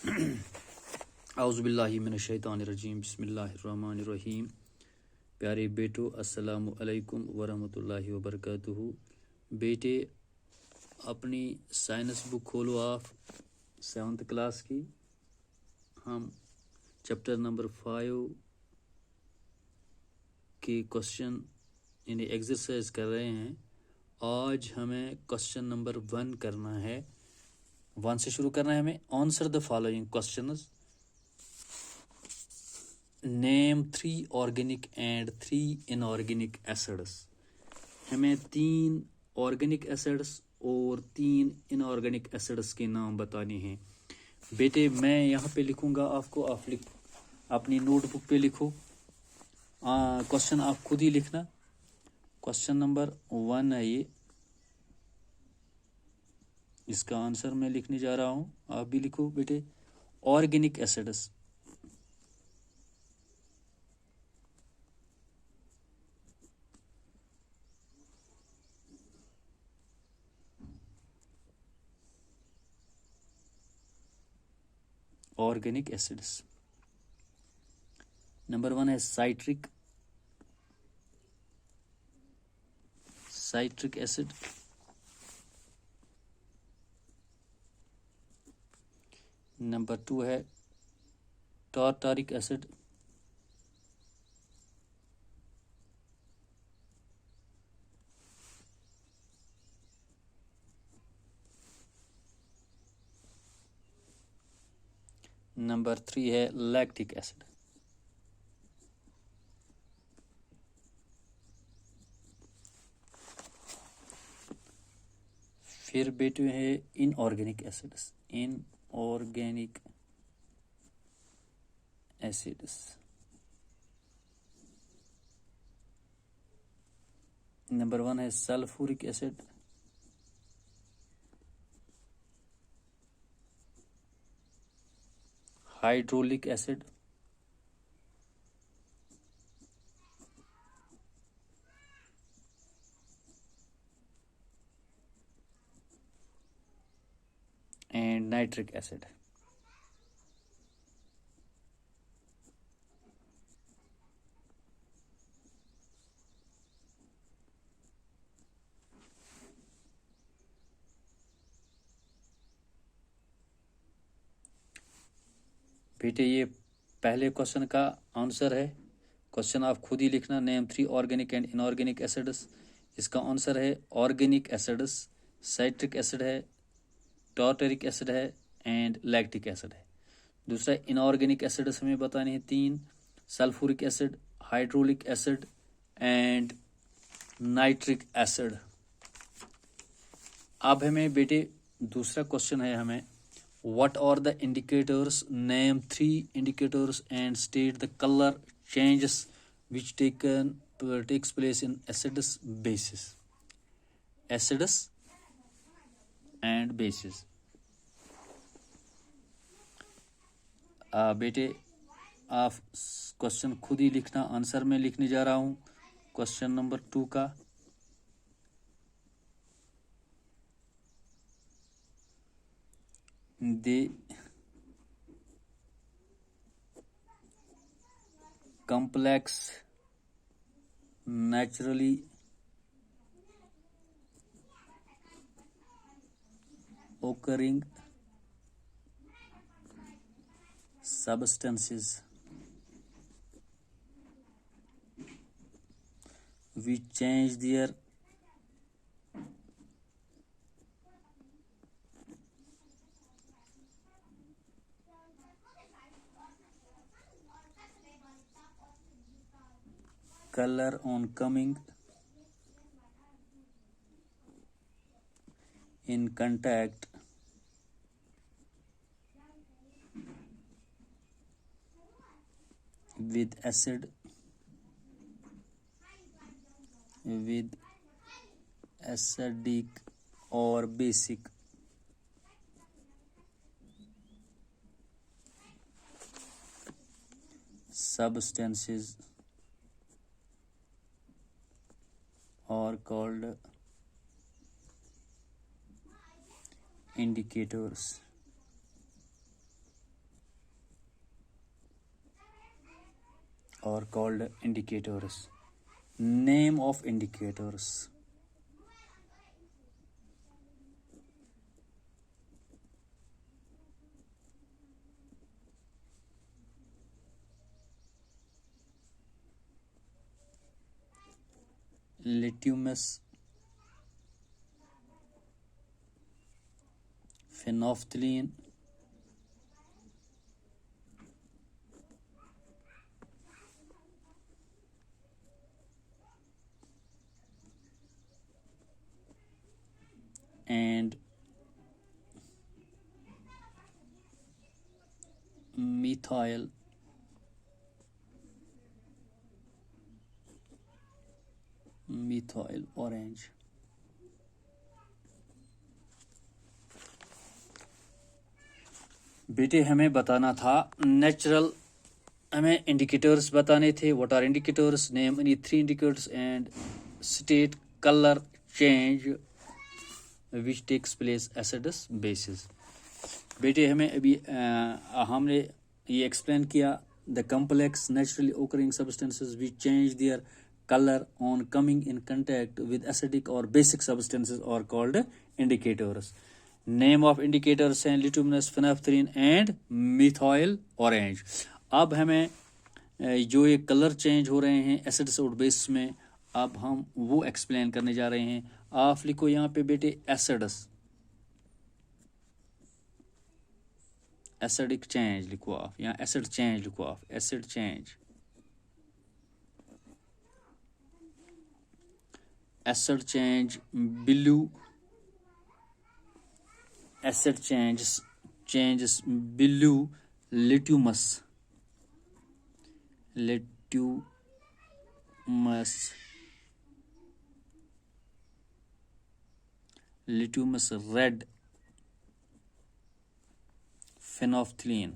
औज़ुबिल्लाहि मिनश्शैतानिर्रजीम बिस्मिल्लाहिर्रहमानिर्रहीम। प्यारे बेटो अस्सलामु अलैकुम वरहमतुल्लाहि वबरकातुहू। बेटे अपनी साइंस बुक खोलो आप 7th क्लास की। हम चैप्टर नंबर 5 के क्वेश्चन यानी एक्सरसाइज कर रहे हैं। आज हमें क्वेश्चन नंबर 1 करना है। 1 से शुरू करना है हमें। Answer the following questions. Name 3 organic and 3 inorganic acids. हमें 3 ऑर्गेनिक एसिड्स और 3 इनऑर्गेनिक एसिड्स के नाम बताने हैं। बेटे मैं यहाँ पे लिखूंगा आपको, आप अपनी नोटबुक पे लिखो। क्वेश्चन आप खुद ही लिखना। क्वेश्चन नंबर 1 है ये, इसका आंसर मैं लिखने जा रहा हूँ, आप भी लिखो बेटे। Organic acids. Organic acids number 1 है साइट्रिक एसिड। नंबर 2 है टार्टारिक एसिड। नंबर 3 है लैक्टिक एसिड। फिर बेटे है inorganic acids. Inorganic acids number 1 है sulphuric acid. Hydraulic acid. And nitric acid. बेटे ये पहले क्वेश्चन का आंसर है। क्वेश्चन आप खुद ही लिखना। Name 3 organic and inorganic acids. इसका आंसर है ऑर्गेनिक एसिड्स। साइट्रिक एसिड है, टार्टरिक एसिड है एंड लैक्टिक एसिड है। दूसरा इनऑर्गेनिक एसिड्स हमें बताने हैं 3। Sulphuric acid, hydraulic acid and nitric acid. अब हमें बेटे दूसरा क्वेश्चन है हमें, what are the indicators? Name 3 indicators and state the color changes which takes place in acids, bases. Acids and bases. बेटे आप क्वेश्चन खुद ही लिखना। आंसर मैं लिखने जा रहा हूँ क्वेश्चन नंबर 2 का। The complex naturally occurring substances which change their color on coming in contact with acid, with acidic or basic substances are called indicators. are called indicators. Name of indicators. Litmus, phenolphthalein, and methyl orange. बेटे हमें बताना था natural, हमें indicators बताने थे. What are indicators? Name any 3 indicators and state color change which takes place acids bases. बेटे हमें अभी हमने ये एक्सप्लेन किया. The complex naturally occurring substances which change their color on coming in contact with acidic or basic substances are called indicators. Name of indicators हैं लिटुमिनस, फेनोल्फथलीन and methyl orange. अब हमें जो ये कलर चेंज हो रहे हैं एसिड्स और बेस में, अब हम वो एक्सप्लेन करने जा रहे हैं. आप लिखो यहाँ पे बेटे एसिड्स, एसिडिक चेंज लिखो आप, यहाँ एसिड चेंज लिखो आप, acid change, acid change blue, acid changes blue litmus red phenolphthalein.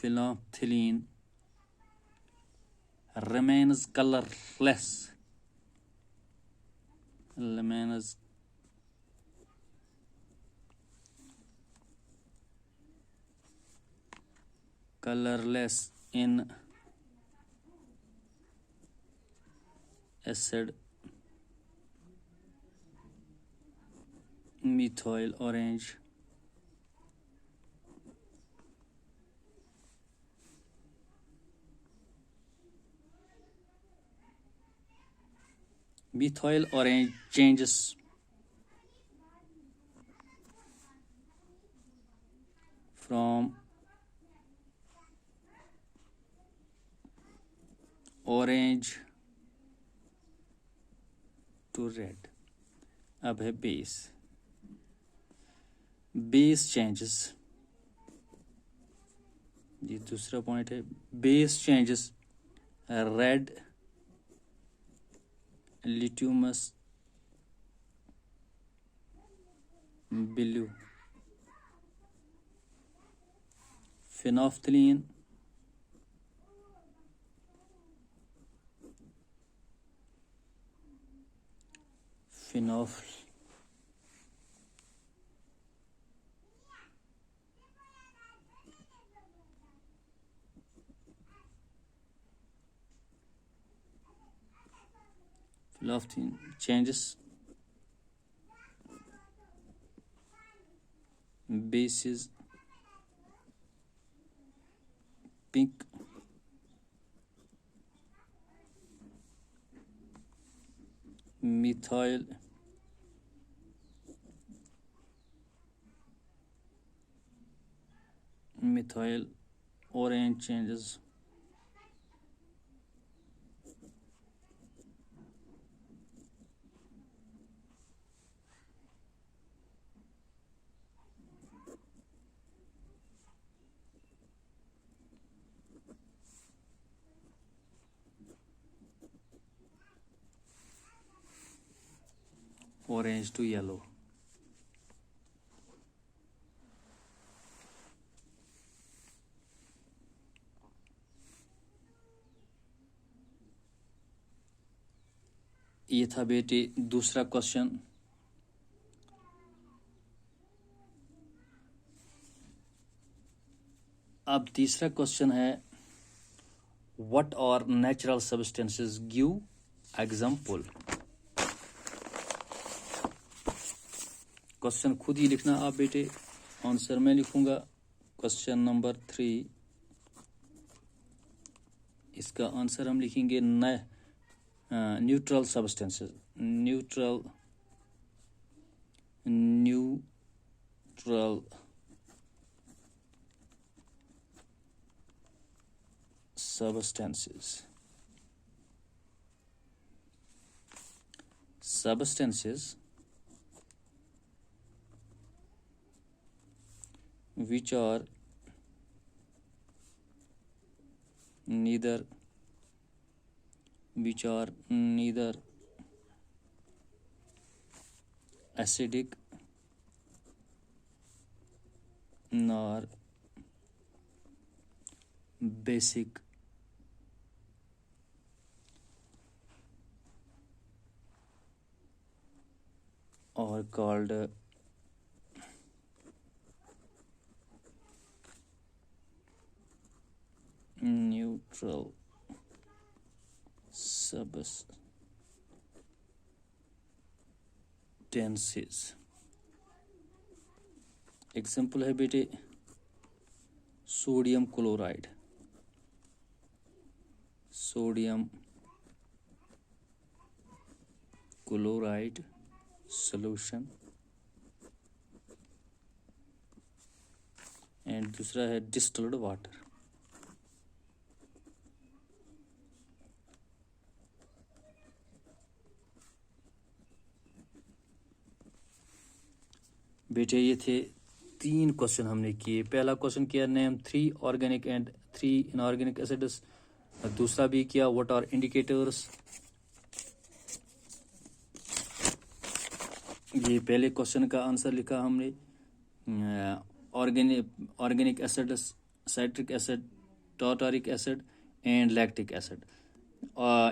Phenolphthalein remains colorless, remains colorless in acid methyl orange. Methyl orange changes from orange to red. अब है base. Base changes, ये दूसरा point है. Base changes red litmus blue. Phenolphthalein Phenolphthalein changes bases pink, methyl orange changes orange to yellow. ये था बेटे दूसरा question. अब तीसरा क्वेश्चन है what are natural substances, give example. Question खुद ही लिखना आप बेटे, आंसर मैं लिखूंगा। क्वेश्चन नंबर 3, इसका आंसर हम लिखेंगे neutral substances. Neutral substances which are neither acidic nor basic are called neutral substances। Example है बेटे सोडियम क्लोराइड, solution, एंड दूसरा है डिस्टिल्ड वाटर। बेटे ये थे 3 क्वेश्चन हमने किए। पहला क्वेश्चन किया name 3 organic and 3 inorganic acids. दूसरा भी किया व्हाट आर इंडिकेटर्स। ये पहले क्वेश्चन का आंसर लिखा हमने, organic acids, citric acid, tartaric acid and lactic acid.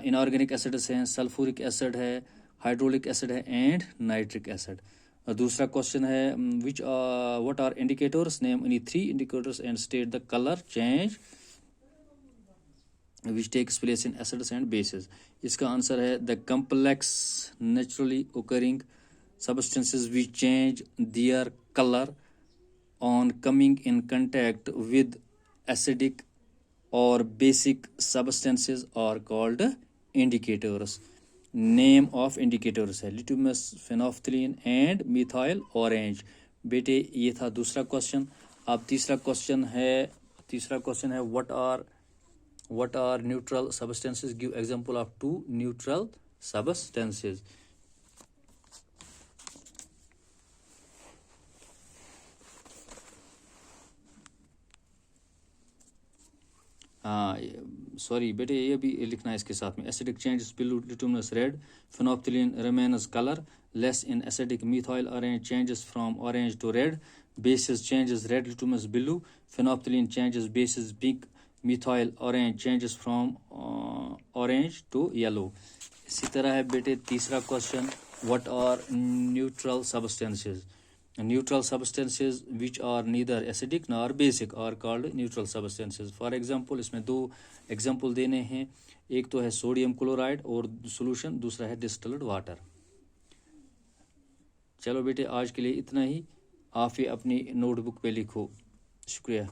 Inorganic acids हैं सल्फ्यूरिक एसिड है, हाइड्रोलिक एसिड है एंड नाइट्रिक एसिड। दूसरा क्वेश्चन है what are indicators, name any 3 indicators and state the colour change which takes place in acids and bases। इसका answer है the complex naturally occurring substances which change their color on coming in contact with acidic or basic substances are called indicators। Name of indicators है litmus, phenolphthalein and methyl orange. बेटे ये था दूसरा question. अब तीसरा question है what are neutral substances, give example of 2 neutral substances. Sorry बेटे ये भी लिखना है इसके साथ में। Acidic changes blue litmus red, phenolphthalein remains colourless in acidic, methyl orange changes from orange to red, basis changes red litmus blue, phenolphthalein changes basis pink, methyl orange changes from orange to yellow. इसी तरह है बेटे तीसरा question what are neutral substances. Neutral substances which are neither acidic nor basic are called neutral substances। For example इसमें 2 example देने हैं, एक तो है सोडियम क्लोराइड और सोल्यूशन, दूसरा है डिस्टिल्ड वाटर। चलो बेटे आज के लिए इतना ही, आप ये अपनी नोटबुक पे लिखो। शुक्रिया।